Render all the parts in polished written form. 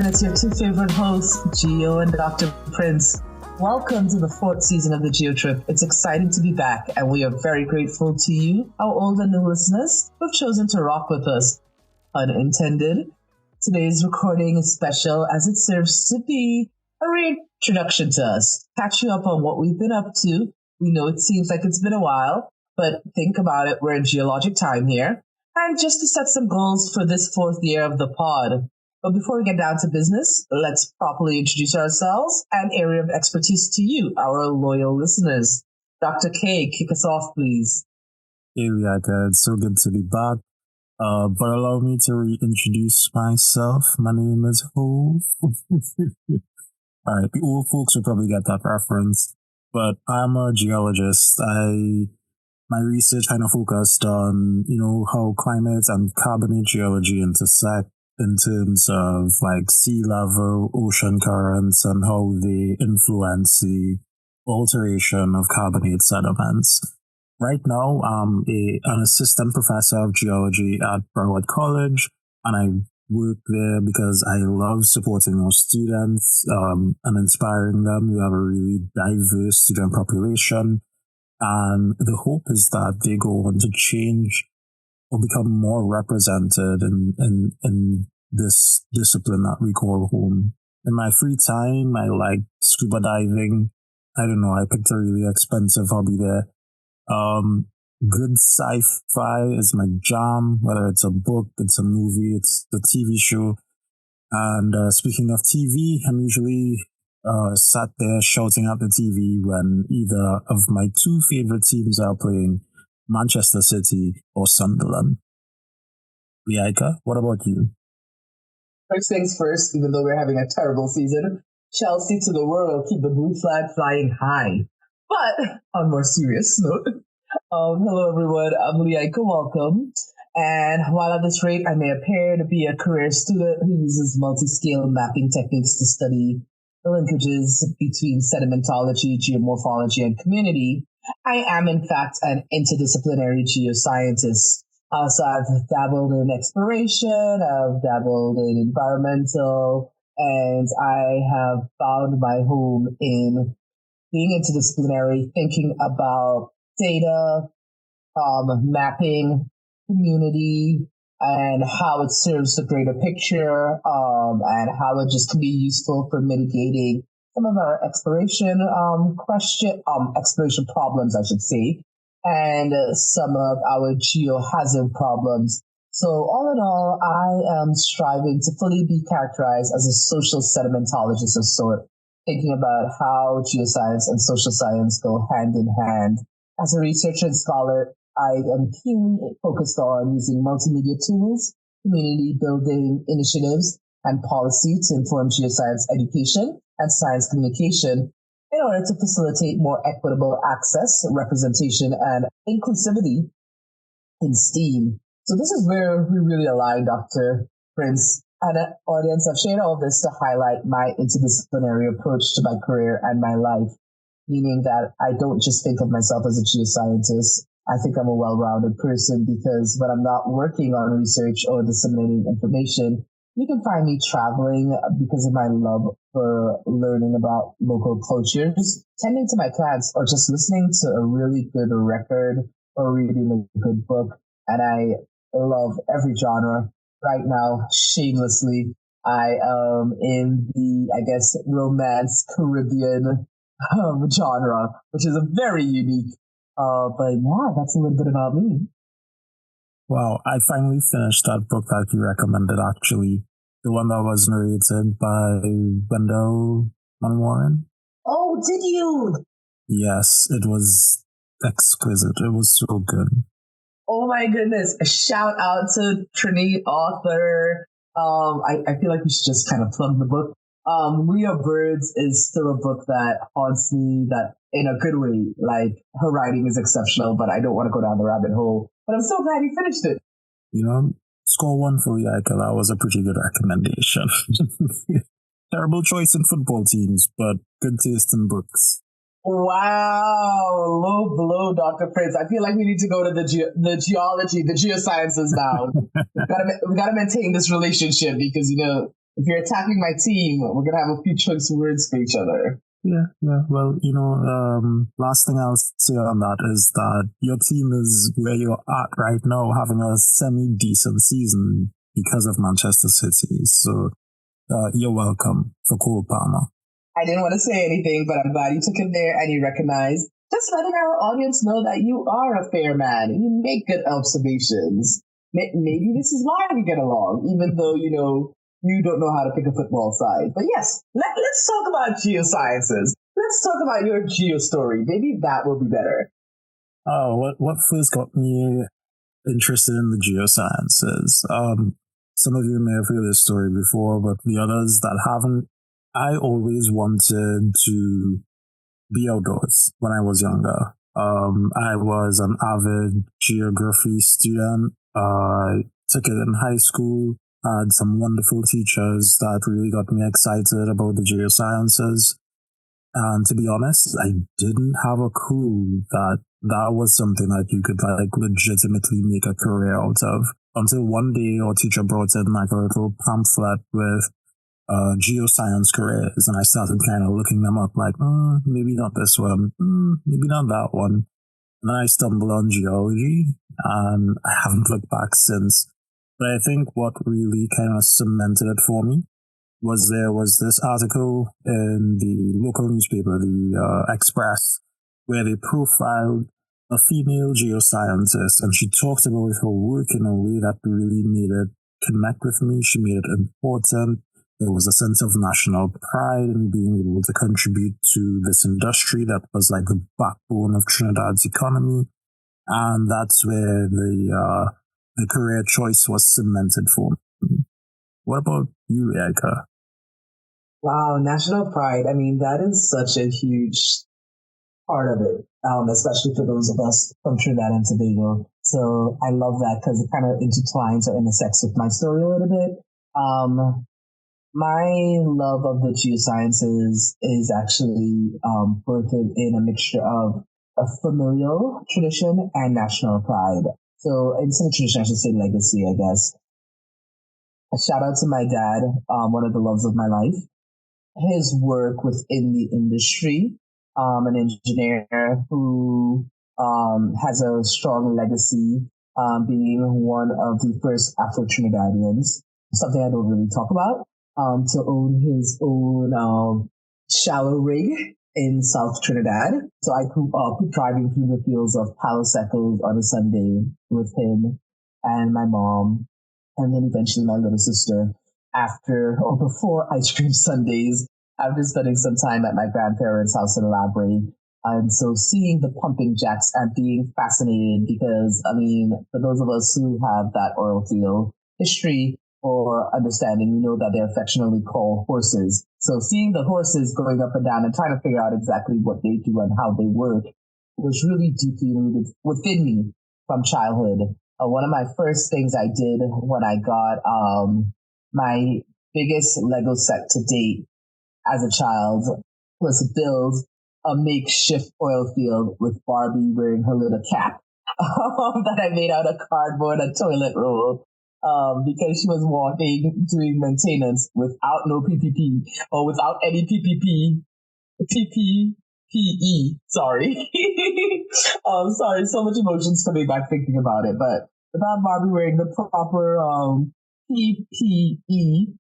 it's your two favorite hosts, Geo and Dr. Prince. Welcome to the fourth season of the GeoTrip. It's exciting to be back, and we are very grateful to you, our old and new listeners, who have chosen to rock with us. Unintended. Today's recording is special as it serves to be a reintroduction to us, catch you up on what we've been up to. We know it seems like it's been a while, but think about it, we're in geologic time here. And just to set some goals for this fourth year of the pod. But before we get down to business, let's properly introduce ourselves and area of expertise to you, our loyal listeners. Dr. K, kick us off, please. Hey, Riaka, it's so good to be back. But allow me to reintroduce myself. My name is Ho. Alright, the old folks will probably get that reference. But I'm a geologist. My research kind of focused on, how climate and carbonate geology intersect in terms of like sea level, ocean currents, and how they influence the alteration of carbonate sediments. Right now, I'm an assistant professor of geology at Broward College, and I work there because I love supporting our students and inspiring them. We have a really diverse student population, and the hope is that they go on to change or become more represented in this discipline that we call home. In my free time, I like scuba diving. I don't know, I picked a really expensive hobby there. Good sci-fi is my jam, whether it's a book, it's a movie, it's a TV show. And speaking of TV, I'm usually sat there shouting at the TV when either of my two favorite teams are playing, Manchester City or Sunderland. Liaika, what about you? First things first, even though we're having a terrible season, Chelsea to the world, keep the blue flag flying high. But on a more serious note, hello everyone, I'm Liaika, welcome. And while at this rate I may appear to be a career student who uses multi-scale mapping techniques to study the linkages between sedimentology, geomorphology, and community, I am in fact an interdisciplinary geoscientist. So I've dabbled in exploration, I've dabbled in environmental, and I have found my home in being interdisciplinary, thinking about data, mapping, community, and how it serves the greater picture, and how it just can be useful for mitigating some of our exploration exploration problems, I should say, and some of our geohazard problems. So all in all, I am striving to fully be characterized as a social sedimentologist of sort, thinking about how geoscience and social science go hand in hand. As a researcher and scholar, I am keenly focused on using multimedia tools, community building initiatives, and policy to inform geoscience education and science communication in order to facilitate more equitable access, representation, and inclusivity in STEAM. So this is where we really align, Dr. Prince. And audience, I've shared all this to highlight my interdisciplinary approach to my career and my life, meaning that I don't just think of myself as a geoscientist. I think I'm a well-rounded person because when I'm not working on research or disseminating information, you can find me traveling because of my love for learning about local cultures, tending to my plants, or just listening to a really good record or reading a good book. And I love every genre. Right now, shamelessly, I am in the, romance Caribbean genre, which is a very unique. But yeah, that's a little bit about me. Wow, I finally finished that book that you recommended, actually. The one that was narrated by Wendell Warren. Oh, did you? Yes, it was exquisite. It was so good. Oh my goodness. A shout out to Trini, author. I feel like we should just kind of plug the book. We Are Birds is still a book that haunts me, that in a good way. Like, her writing is exceptional, but I don't want to go down the rabbit hole. But I'm so glad you finished it. Score one for Yaika. That was a pretty good recommendation. Terrible choice in football teams, but good taste in books. Wow, low blow, Dr. Prince. I feel like we need to go to the geology, the geosciences now. we gotta maintain this relationship because If you're attacking my team, we're gonna have a few choice words for each other. Yeah, yeah. Well, last thing I'll say on that is that your team is where you're at right now, having a semi-decent season because of Manchester City. So you're welcome for Cole Palmer. I didn't want to say anything, but I'm glad you took it there and you recognized. Just letting our audience know that you are a fair man. You make good observations. Maybe this is why we get along, even though, you don't know how to pick a football side. But yes, let's talk about geosciences. Let's talk about your geo story. Maybe that will be better. Oh, what first got me interested in the geosciences? Some of you may have heard this story before, but the others that haven't, I always wanted to be outdoors when I was younger. I was an avid geography student. I took it in high school. I had some wonderful teachers that really got me excited about the geosciences. And to be honest, I didn't have a clue that that was something that you could like legitimately make a career out of. Until one day our teacher brought in like a little pamphlet with geoscience careers, and I started kind of looking them up like, maybe not this one, maybe not that one. And then I stumbled on geology, and I haven't looked back since. But I think what really kind of cemented it for me was there was this article in the local newspaper, the Express, where they profiled a female geoscientist, and she talked about her work in a way that really made it connect with me. She made it important. There was a sense of national pride in being able to contribute to this industry that was like the backbone of Trinidad's economy. And that's where the career choice was cemented for me. What about you, Erica? Wow, national pride. I mean, that is such a huge part of it, especially for those of us from Trinidad and Tobago. So I love that because it kind of intertwines or intersects with my story a little bit. My love of the geosciences is actually birthed in a mixture of a familial tradition and national pride. So instead of tradition, I should say legacy, I guess. A shout out to my dad, one of the loves of my life. His work within the industry, an engineer who has a strong legacy, being one of the first Afro-Trinidadians, something I don't really talk about, to own his own shallow rig in South Trinidad. So I grew up driving through the fields of Palo Secos on a Sunday with him and my mom, and then eventually my little sister after or before ice cream Sundays, after spending some time at my grandparents' house in Labray. And so seeing the pumping jacks and being fascinated because, I mean, for those of us who have that oil field history or understanding, we know that they're affectionately called horses. So seeing the horses going up and down and trying to figure out exactly what they do and how they work was really deeply rooted within me from childhood. One of my first things I did when I got my biggest Lego set to date as a child was build a makeshift oil field with Barbie wearing her little cap that I made out of cardboard and toilet roll because she was walking, doing maintenance without no PPP or without any PPE. Sorry. Sorry, so much emotions coming back thinking about it, but without Barbie wearing the proper PPE,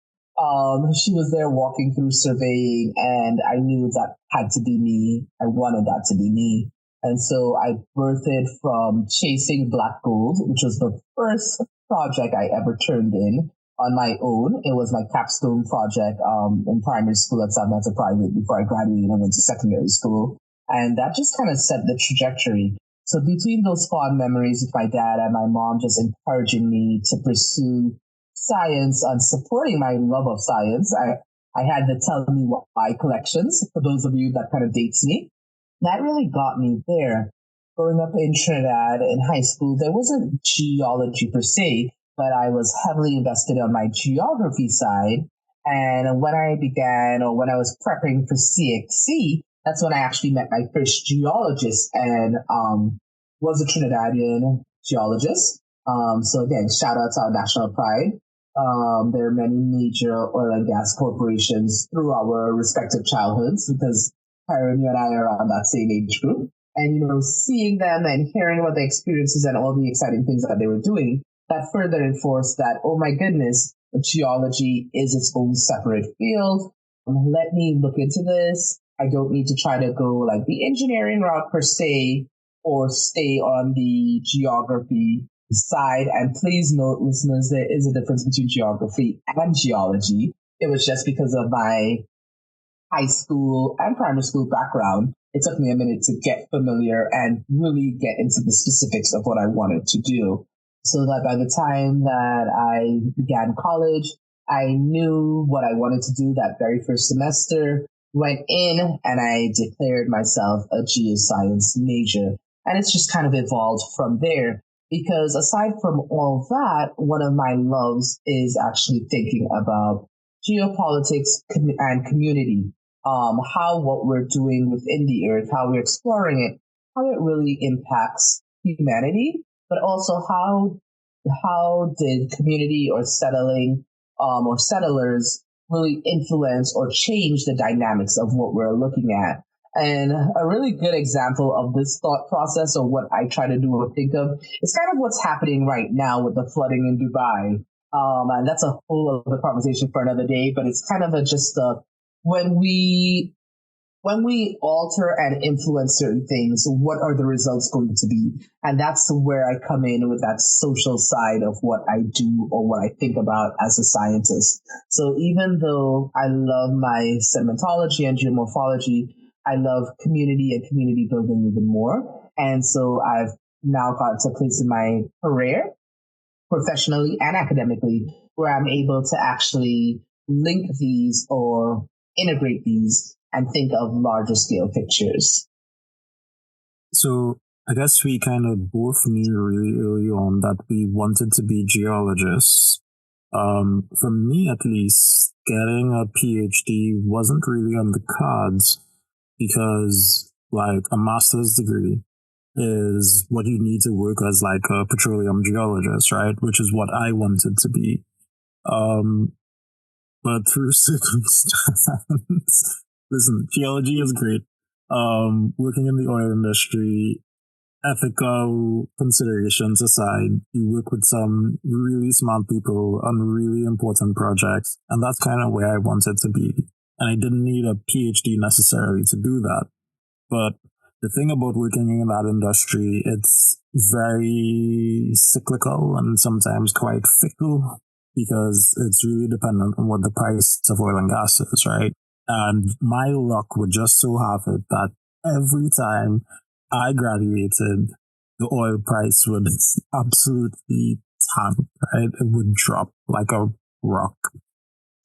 she was there walking through surveying, and I knew that had to be me. I wanted that to be me. And so I birthed from chasing black gold, which was the first project I ever turned in on my own. It was my capstone project in primary school at Southampton Private before I graduated and went to secondary school. And that just kind of set the trajectory. So between those fond memories with my dad and my mom just encouraging me to pursue science and supporting my love of science, I had the Tell Me Why collections, for those of you that kind of dates me. That really got me there. Growing up in Trinidad in high school, there wasn't geology per se, but I was heavily invested on my geography side. And when I began, or when I was prepping for CXC, that's when I actually met my first geologist and was a Trinidadian geologist. So again, shout out to our national pride. There are many major oil and gas corporations through our respective childhoods because Karen, you and I are on that same age group. And, seeing them and hearing about the experiences and all the exciting things that they were doing, that further enforced that, oh my goodness, geology is its own separate field. Let me look into this. I don't need to try to go like the engineering route per se or stay on the geography side. And please note, listeners, there is a difference between geography and geology. It was just because of my high school and primary school background. It took me a minute to get familiar and really get into the specifics of what I wanted to do. So that by the time that I began college, I knew what I wanted to do that very first semester, went in and I declared myself a geoscience major. And it's just kind of evolved from there because aside from all that, one of my loves is actually thinking about geopolitics and community, how what we're doing within the earth, how we're exploring it, how it really impacts humanity, but also how did community or settling or settlers really influence or change the dynamics of what we're looking at. And a really good example of this thought process or what I try to do or think of is kind of what's happening right now with the flooding in Dubai. And that's a whole other conversation for another day, but it's kind of just when we alter and influence certain things, what are the results going to be? And that's where I come in with that social side of what I do or what I think about as a scientist. So even though I love my sedimentology and geomorphology, I love community and community building even more. And so I've now got to a place in my career, professionally and academically, where I'm able to actually link these or integrate these and think of larger scale pictures. So I guess we kind of both knew really early on that we wanted to be geologists. For me, at least, getting a PhD wasn't really on the cards because, like, a master's degree is what you need to work as, like, a petroleum geologist, right? Which is what I wanted to be. But through circumstance, listen, geology is great. Working in the oil industry, ethical considerations aside, you work with some really smart people on really important projects, and that's kind of where I wanted to be. And I didn't need a PhD necessarily to do that. But the thing about working in that industry, it's very cyclical and sometimes quite fickle because it's really dependent on what the price of oil and gas is, right? And my luck would just so have it that every time I graduated, the oil price would absolutely tank, right? It would drop like a rock.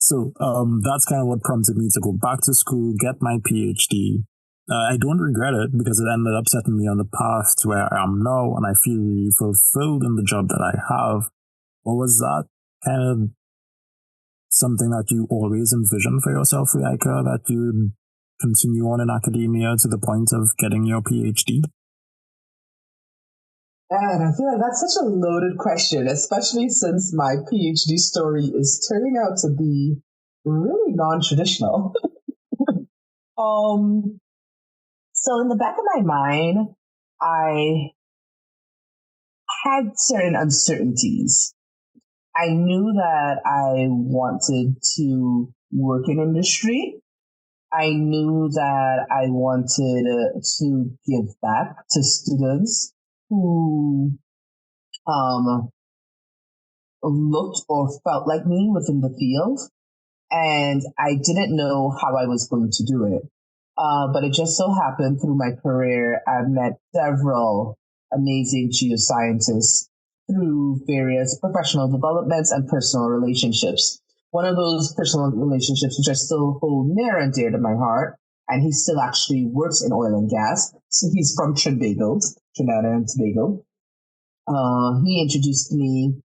So that's kind of what prompted me to go back to school, get my PhD. I don't regret it because it ended up setting me on the path to where I am now, and I feel really fulfilled in the job that I have. Or was that kind of something that you always envisioned for yourself, Riaika, that you'd continue on in academia to the point of getting your PhD? And I feel like that's such a loaded question, especially since my PhD story is turning out to be really non-traditional. So in the back of my mind, I had certain uncertainties. I knew that I wanted to work in industry. I knew that I wanted to give back to students who looked or felt like me within the field. And I didn't know how I was going to do it. But it just so happened through my career, I've met several amazing geoscientists through various professional developments and personal relationships. One of those personal relationships, which I still hold near and dear to my heart, and he still actually works in oil and gas. So he's from Trinidad and Tobago. He introduced me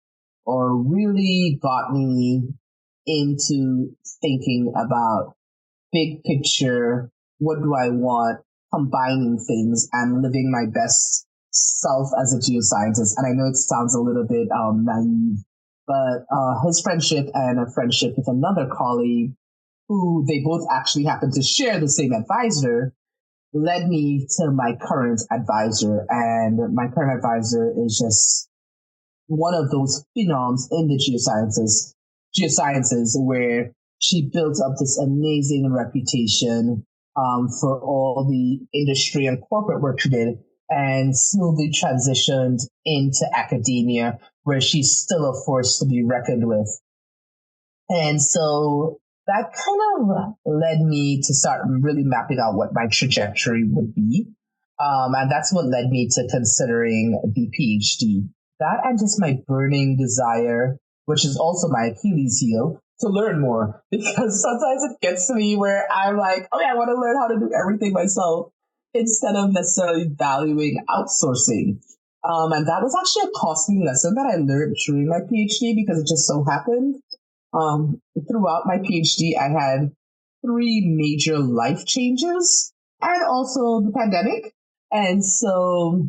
or really got me into thinking about big picture, what do I want, combining things and living my best self as a geoscientist. And I know it sounds a little bit naive, but his friendship and a friendship with another colleague who they both actually happen to share the same advisor led me to my current advisor. And my current advisor is just one of those phenoms in the geosciences where she built up this amazing reputation for all the industry and corporate work she did and smoothly transitioned into academia where she's still a force to be reckoned with. And so that kind of led me to start really mapping out what my trajectory would be. And that's what led me to considering the PhD. That and just my burning desire, which is also my Achilles heel, to learn more. Because sometimes it gets to me where I'm like, okay, I want to learn how to do everything myself instead of necessarily valuing outsourcing. And that was actually a costly lesson that I learned during my PhD because it just so happened throughout my PhD, I had three major life changes and also the pandemic. And so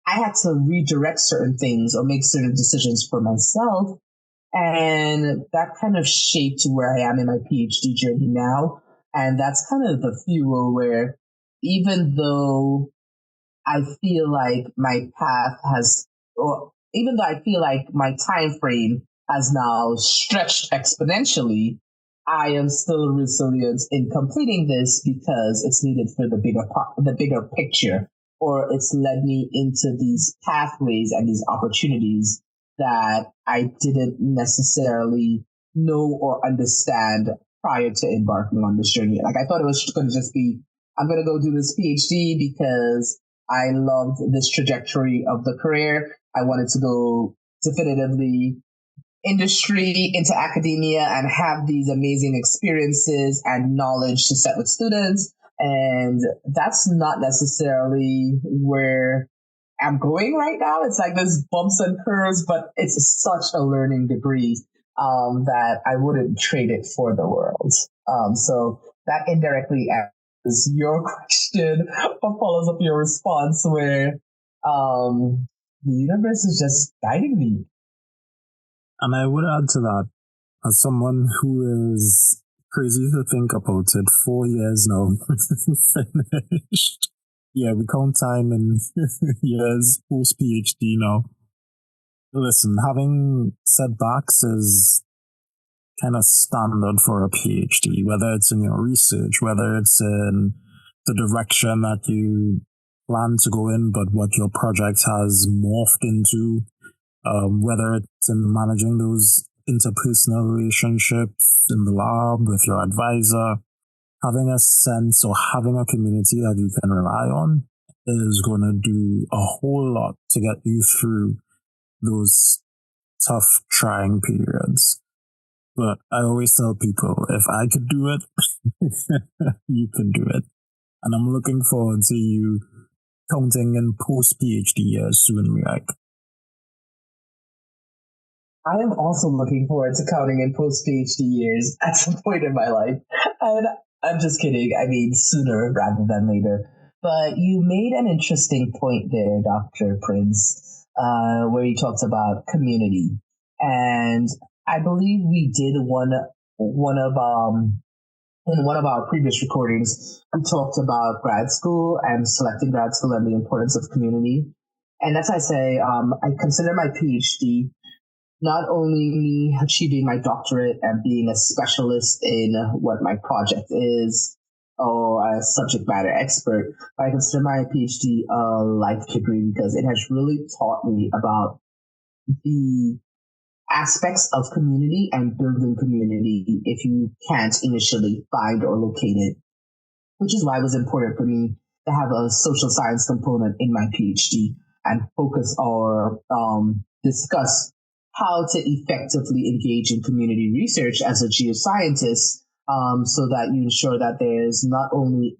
I had to redirect certain things or make certain decisions for myself. And that kind of shaped where I am in my PhD journey now. And that's kind of the fuel where even though I feel like my path has, or even though I feel like my time frame has now stretched exponentially, I am still resilient in completing this because it's needed for the bigger picture, or it's led me into these pathways and these opportunities that I didn't necessarily know or understand prior to embarking on this journey. Like I thought it was going to just be, I'm going to go do this PhD because I loved this trajectory of the career. I wanted to go definitively industry into academia and have these amazing experiences and knowledge to set with students. And that's not necessarily where I'm going right now. It's like there's bumps and curves, but it's such a learning degree that I wouldn't trade it for the world. So that indirectly answers your question or follows up your response where the universe is just guiding me. And I would add to that, as someone who is crazy to think about it, 4 years now finished. Yeah, we count time in years post PhD now. Listen, having setbacks is kind of standard for a PhD, whether it's in your research, whether it's in the direction that you plan to go in, but what your project has morphed into, whether it's in managing those interpersonal relationships in the lab with your advisor, having a sense or having a community that you can rely on is going to do a whole lot to get you through those tough, trying periods. But I always tell people, if I could do it, you can do it. And I'm looking forward to you counting in post-PhD years soon, like. I am also looking forward to counting in post-PhD years at some point in my life. And I'm just kidding. I mean, sooner rather than later. But you made an interesting point there, Dr. Prince, where you talked about community. And I believe we did in one of our previous recordings, we talked about grad school and selecting grad school and the importance of community. And as I say, I consider my PhD not only me achieving my doctorate and being a specialist in what my project is or a subject matter expert, but I consider my PhD a life degree because it has really taught me about the aspects of community and building community if you can't initially find or locate it, which is why it was important for me to have a social science component in my PhD and focus or discuss how to effectively engage in community research as a geoscientist so that you ensure that there's not only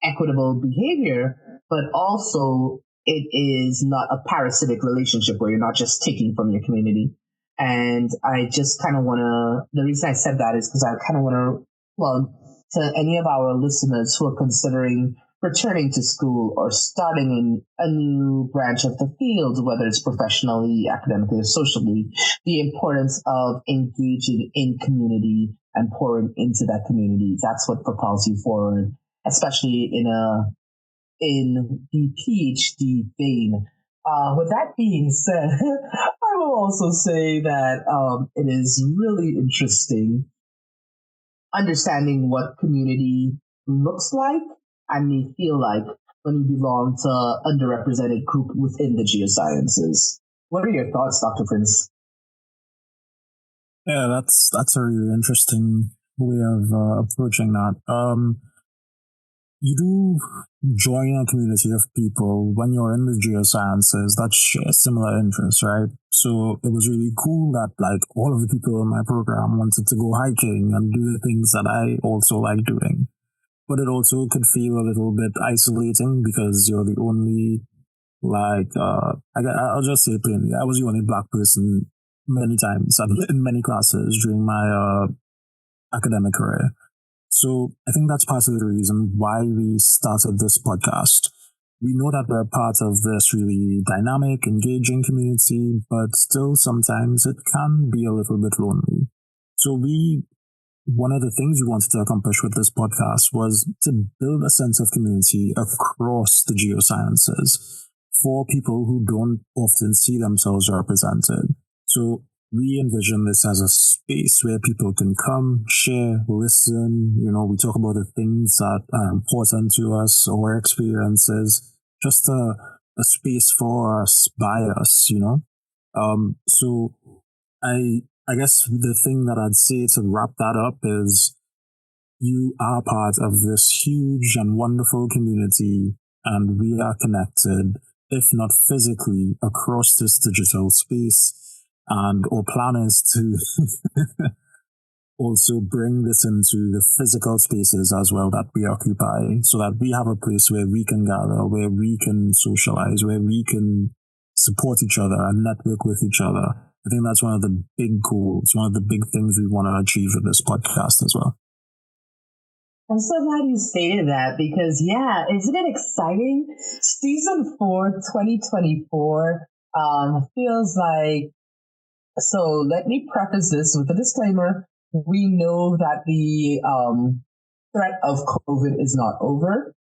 equitable behavior, but also it is not a parasitic relationship where you're not just taking from your community. And I just kind of want to, the reason I said that is because I kind of want to, well, to any of our listeners who are considering returning to school or starting in a new branch of the field, whether it's professionally, academically, or socially, the importance of engaging in community and pouring into that community. That's what propels you forward, especially in the PhD vein. With that being said, I will also say that it is really interesting understanding what community looks like and may feel like when you belong to underrepresented group within the geosciences. What are your thoughts, Dr. Prince? Yeah, that's a really interesting way of approaching that. You do join a community of people when you're in the geosciences that share similar interests, right? So it was really cool that like all of the people in my program wanted to go hiking and do the things that I also like doing. But it also could feel a little bit isolating because you're the only I'll just say plainly, I was the only black person many times in many classes during my academic career. So I think that's part of the reason why we started this podcast. We know that we're part of this really dynamic, engaging community, but still sometimes it can be a little bit lonely. So one of the things we wanted to accomplish with this podcast was to build a sense of community across the geosciences for people who don't often see themselves represented. So we envision this as a space where people can come, share, listen. We talk about the things that are important to us, our experiences, just a space for us, by us. So I guess the thing that I'd say to wrap that up is you are part of this huge and wonderful community, and we are connected, if not physically, across this digital space. And our plan is to also bring this into the physical spaces as well that we occupy, so that we have a place where we can gather, where we can socialize, where we can support each other and network with each other. I think that's one of the big goals, one of the big things we want to achieve with this podcast as well. I'm so glad you stated that because, yeah, isn't it exciting? Season 4, 2024 feels like, so let me preface this with a disclaimer. We know that the threat of COVID is not over,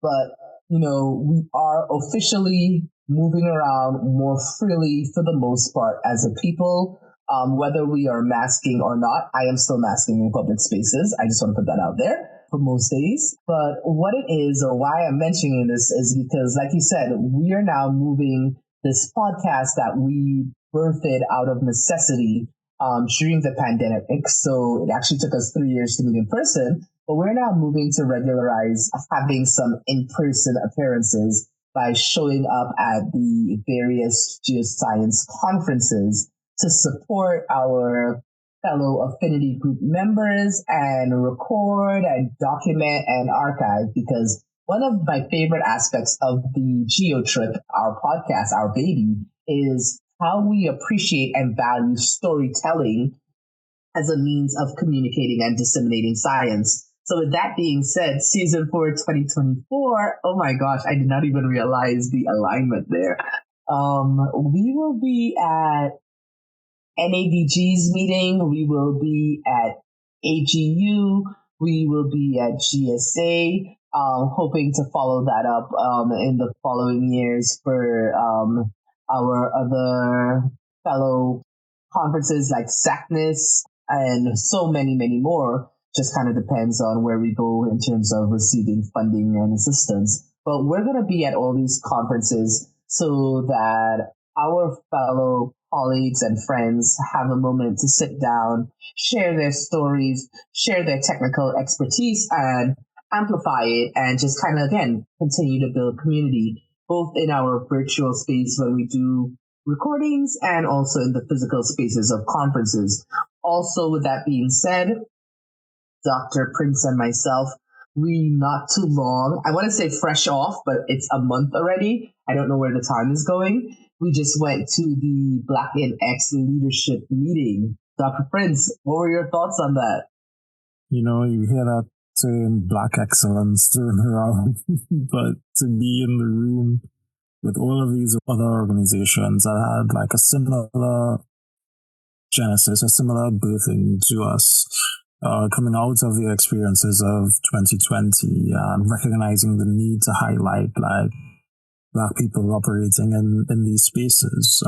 but, we are officially moving around more freely for the most part as a people. Whether we are masking or not, I am still masking in public spaces. I just want to put that out there for most days. But what it is, or why I'm mentioning this, is because, like you said, we are now moving this podcast that we birthed out of necessity during the pandemic. So it actually took us 3 years to meet in person, but we're now moving to regularize having some in-person appearances by showing up at the various geoscience conferences to support our fellow affinity group members and record and document and archive, because one of my favorite aspects of the GeoTrip, our podcast, our baby, is how we appreciate and value storytelling as a means of communicating and disseminating science. So with that being said, season 4, 2024, oh my gosh, I did not even realize the alignment there. We will be at NABG's meeting. We will be at AGU. We will be at GSA. Hoping to follow that up in the following years for our other fellow conferences like SACNIS and so many, many more. Just kind of depends on where we go in terms of receiving funding and assistance. But we're going to be at all these conferences so that our fellow colleagues and friends have a moment to sit down, share their stories, share their technical expertise, and amplify it, and just kind of, again, continue to build community, both in our virtual space when we do recordings and also in the physical spaces of conferences. Also, with that being said, Dr. Prince and myself, we not too long, I want to say fresh off, but it's a month already. I don't know where the time is going. We just went to the Black in X leadership meeting. Dr. Prince, what were your thoughts on that? You hear that term black excellence thrown around, but to be in the room with all of these other organizations that had like a similar genesis, a similar birthing to us, coming out of the experiences of 2020 and recognizing the need to highlight like Black people operating in these spaces.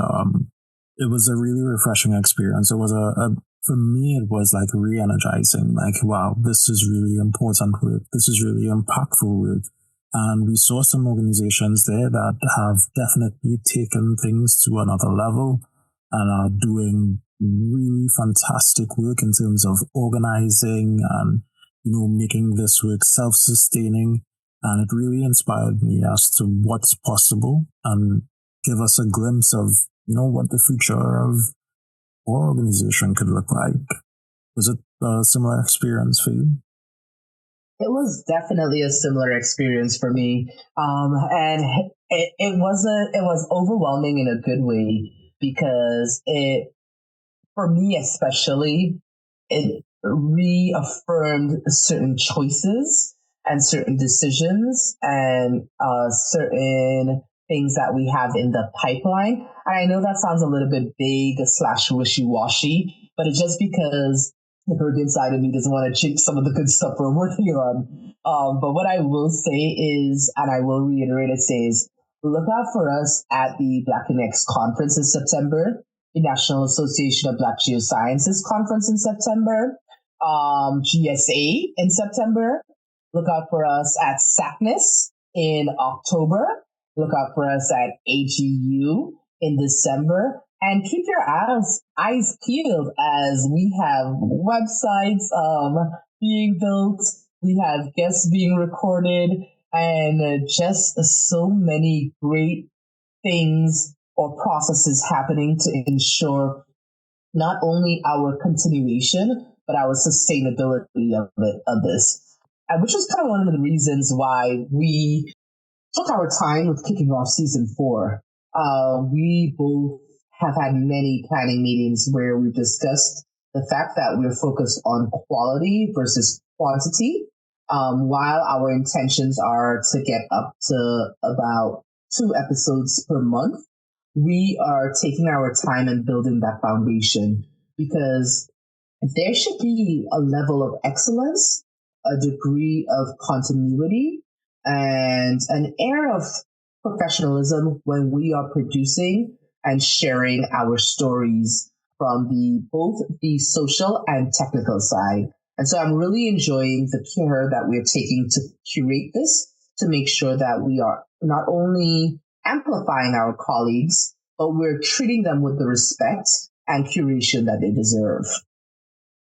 It was a really refreshing experience. It was for me, it was like re-energizing. Like, wow, this is really important work. This is really impactful work. And we saw some organizations there that have definitely taken things to another level and are doing really fantastic work in terms of organizing and, making this work self-sustaining. And it really inspired me as to what's possible and give us a glimpse of, what the future of our organization could look like. Was it a similar experience for you? It was definitely a similar experience for me. And it was overwhelming in a good way because for me especially, it reaffirmed certain choices and certain decisions and certain things that we have in the pipeline. And I know that sounds a little bit vague / wishy-washy, but it's just because the bird inside of me doesn't want to jinx some of the good stuff we're working on. But what I will say is, and I will reiterate it, says, look out for us at the Black Connects conference in September, the National Association of Black Geosciences conference in September, GSA in September. Look out for us at SACNIS in October. Look out for us at AGU in December. And keep your eyes peeled as we have websites being built, we have guests being recorded, and just so many great things or processes happening to ensure not only our continuation, but our sustainability of this. Which was kind of one of the reasons why we took our time with kicking off season 4. We both have had many planning meetings where we've discussed the fact that we're focused on quality versus quantity, while our intentions are to get up to about 2 episodes per month. We are taking our time and building that foundation because there should be a level of excellence, a degree of continuity, and an air of professionalism when we are producing and sharing our stories from both the social and technical side. And so I'm really enjoying the care that we're taking to curate this to make sure that we are not only amplifying our colleagues, but we're treating them with the respect and curation that they deserve.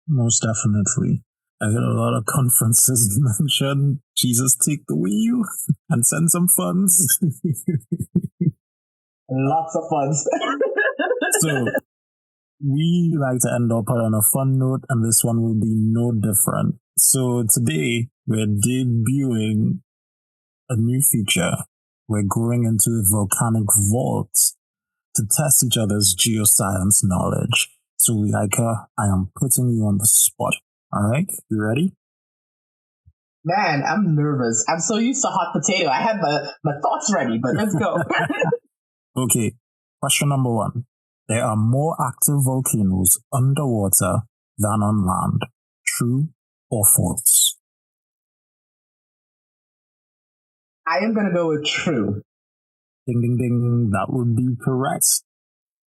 Most definitely. I heard a lot of conferences mention Jesus take the wheel and send some funds. Lots of funds. So we like to end up on a fun note, and this one will be no different. So today we're debuting a new feature. We're going into a volcanic vault to test each other's geoscience knowledge. So Yaika, I am putting you on the spot. All right, you ready? Man, I'm nervous. I'm so used to hot potato. I had my thoughts ready, but let's go. Okay, question number 1. There are more active volcanoes underwater than on land. True or false? I am going to go with true. Ding, ding, ding. That would be correct.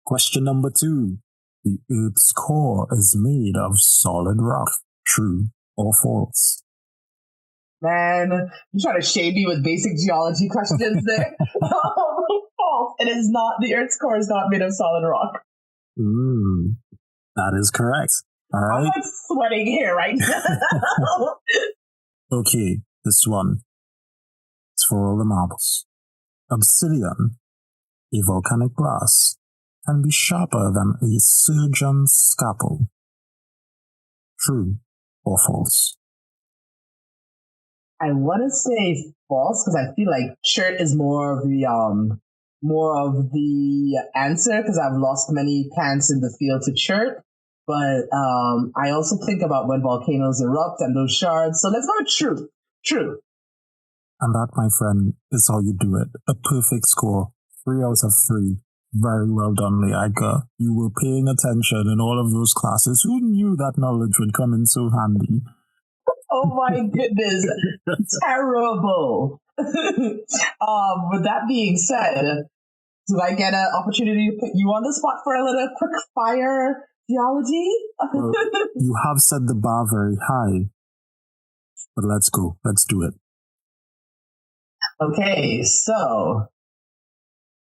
Question number 2. The Earth's core is made of solid rock. True or false? Man, you trying to shade me with basic geology questions there? False. It is not. The Earth's core is not made of solid rock. That is correct. All right. I'm sweating here right now. Okay, this one. It's for all the marbles. Obsidian, a volcanic glass, can be sharper than a surgeon's scalpel. True or false? I want to say false because I feel like chert is more of the answer because I've lost many plants in the field to chert. But I also think about when volcanoes erupt and those shards. So let's go with true. True. And that, my friend, is how you do it. A perfect score. 3 out of 3. Very well done, Leika. You were paying attention in all of those classes. Who knew that knowledge would come in so handy? Oh my goodness. Terrible. With that being said, do I get an opportunity to put you on the spot for a little quick fire geology? Well, you have set the bar very high. But let's go. Let's do it. Okay, so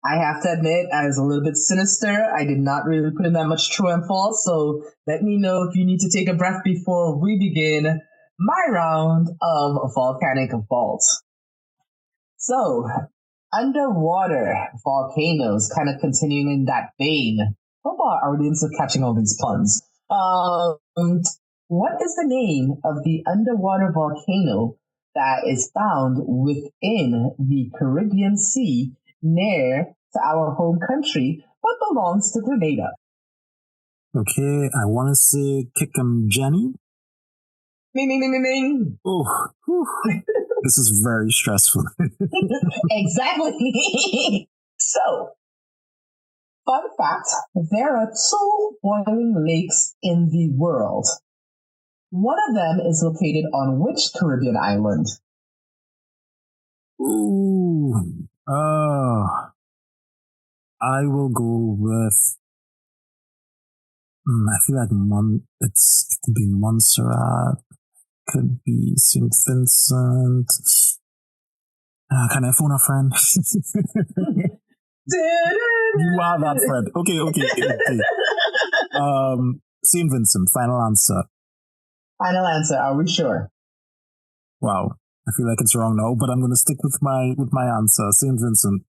I have to admit, I was a little bit sinister. I did not really put in that much true and false. So let me know if you need to take a breath before we begin my round of volcanic vault. So, underwater volcanoes, kind of continuing in that vein. Hope our audience are catching all these puns. What is the name of the underwater volcano that is found within the Caribbean Sea near to our home country, but belongs to Grenada? Okay, I want to say Kick'em Jenny. Ming, ming, ming, ming, ming. Oh, this is very stressful. Exactly. So, fun fact, there are 2 boiling lakes in the world. One of them is located on which Caribbean island? Ooh. I will go with. I feel like it could be Montserrat, could be St. Vincent. Can I phone a friend? You are that friend. Okay. St. Vincent, final answer. Final answer, are we sure? Wow. I feel like it's wrong now, but I'm gonna stick with my answer, St. Vincent.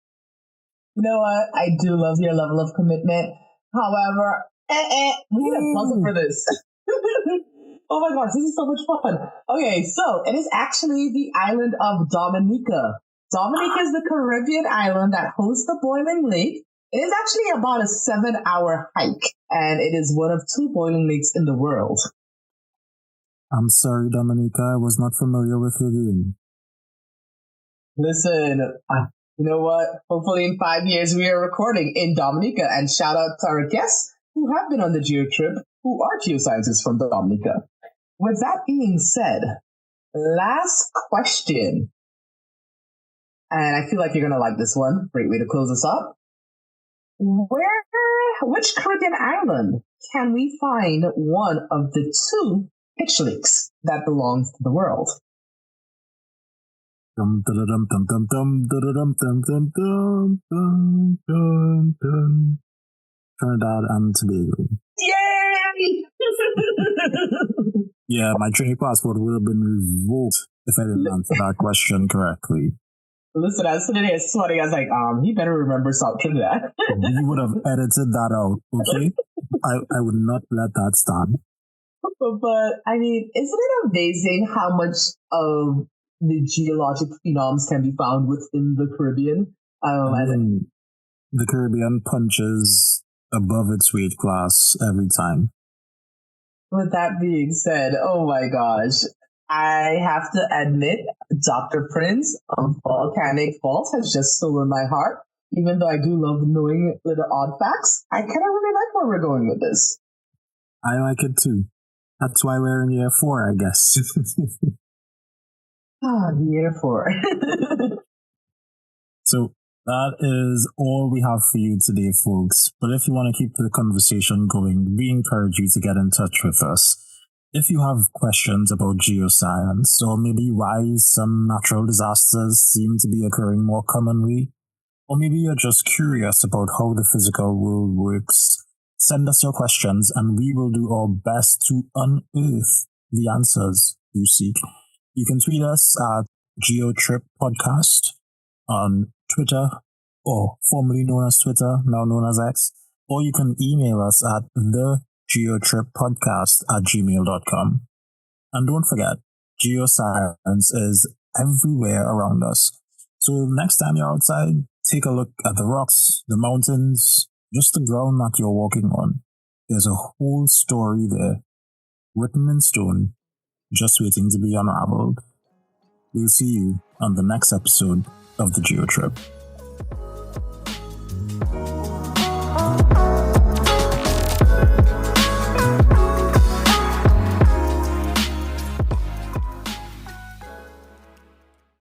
You know what? I do love your level of commitment. However, we need a puzzle for this. Oh my gosh, this is so much fun. Okay, so it is actually the island of Dominica. Dominica is the Caribbean island that hosts the boiling lake. It is actually about a 7-hour hike, and it is one of 2 boiling lakes in the world. I'm sorry, Dominica, I was not familiar with your game. Listen, you know what? Hopefully in 5 years we are recording in Dominica, and shout out to our guests who have been on the GeoTrip, who are geoscientists from Dominica. With that being said, last question. And I feel like you're going to like this one. Great way to close us up. Which Caribbean island can we find one of the 2 pitch lakes that belongs to the world? Trinidad and Tobago. Yay! Yeah, my training passport would have been revoked if I didn't answer that question correctly. Listen, I was sitting there sweating. I was like, he better remember South Trinidad. You would have edited that out, okay? I would not let that stand. But, I mean, isn't it amazing how much of the geologic phenoms can be found within the Caribbean? The Caribbean punches above its weight class every time. With that being said, oh my gosh, I have to admit, Dr. Prince of Volcanic Vault has just stolen my heart. Even though I do love knowing little odd facts, I kind of really like where we're going with this. I like it too. That's why we're in year 4, I guess. Year 4. So that is all we have for you today, folks. But if you want to keep the conversation going, we encourage you to get in touch with us. If you have questions about geoscience, or maybe why some natural disasters seem to be occurring more commonly, or maybe you're just curious about how the physical world works, send us your questions and we will do our best to unearth the answers you seek. You can tweet us at GeoTrip Podcast on Twitter, or formerly known as Twitter, now known as X, or you can email us at thegeotrippodcast@gmail.com. And don't forget, geoscience is everywhere around us. So next time you're outside, take a look at the rocks, the mountains, just the ground that you're walking on. There's a whole story there, written in stone, just waiting to be unraveled. We'll see you on the next episode of the GeoTrip.